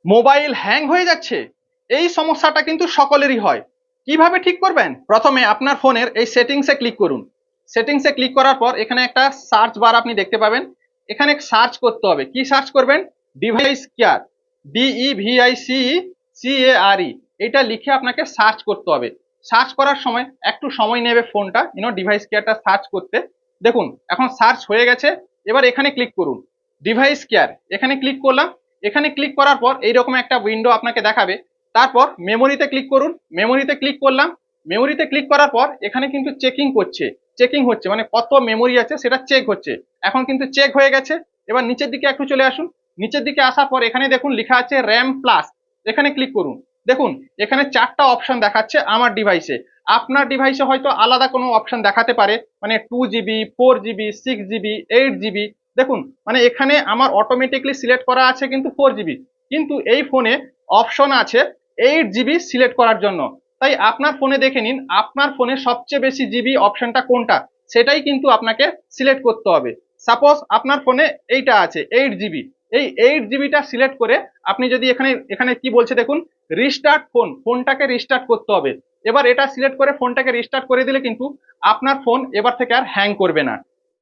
Mobile hang হয়ে যাচ্ছে, এই সমস্যাটা কিন্তু সকলেরই হয়। কিভাবে ঠিক করবেন? প্রথমে আপনার ফোনের এই সেটিংসে ক্লিক করুন। সেটিংসে ক্লিক করার পর এখানে একটা সার্চ বার আপনি দেখতে পাবেন। এখানে সার্চ করতে হবে। কি সার্চ করবেন? ডিভাইস কেয়ার, DEVICE এটা লিখে আপনাকে সার্চ করতে হবে। সার্চ করার সময় একটু সময় নেবে ফোনটা ডিভাইস কেয়ারটা সার্চ করতে। দেখুন এখন সার্চ হয়ে গেছে। এবার এখানে ক্লিক করুন, ডিভাইস কেয়ার, এখানে ক্লিক করলাম। এখানে ক্লিক করার পর এইরকম একটা উইন্ডো আপনাকে দেখাবে। তারপর মেমোরিতে ক্লিক করুন। মেমোরিতে ক্লিক করলাম। মেমোরিতে ক্লিক করার পর এখানে কিন্তু চেকিং হচ্ছে, মানে কত মেমোরি আছে সেটা চেক হচ্ছে। এখন কিন্তু চেক হয়ে গেছে। এবার নিচের দিকে একটু চলে আসুন। নিচের দিকে আসার পর এখানে দেখুন লেখা আছে র্যাম প্লাস, এখানে ক্লিক করুন। দেখুন এখানে 4টা অপশন দেখাচ্ছে আমার ডিভাইসে। আপনার ডিভাইসে হয়তো আলাদা কোনো অপশন দেখাতে পারে, মানে 2GB, 4GB, 6GB, 8GB। দেখুন মানে এখানে আমার অটোমেটিকলি সিলেক্ট করা আছে কিন্তু 4GB, কিন্তু এই ফোনে অপশন আছে 8GB সিলেক্ট করার জন্য। তাই আপনার ফোনে দেখে নিন আপনার ফোনে সবচেয়ে বেশি জিবি অপশনটা কোনটা, সেটাই কিন্তু আপনাকে সিলেক্ট করতে হবে। সাপোজ আপনার ফোনে এইটা আছে 8GB, এই 8GBটা সিলেক্ট করে আপনি যদি এখানে এখানে কি বলছে দেখুন, রিস্টার্ট ফোন, ফোনটাকে রিস্টার্ট করতে হবে। এবার এটা সিলেক্ট করে ফোনটাকে রিস্টার্ট করে দিলে কিন্তু আপনার ফোন এবার থেকে আর হ্যাং করবে না।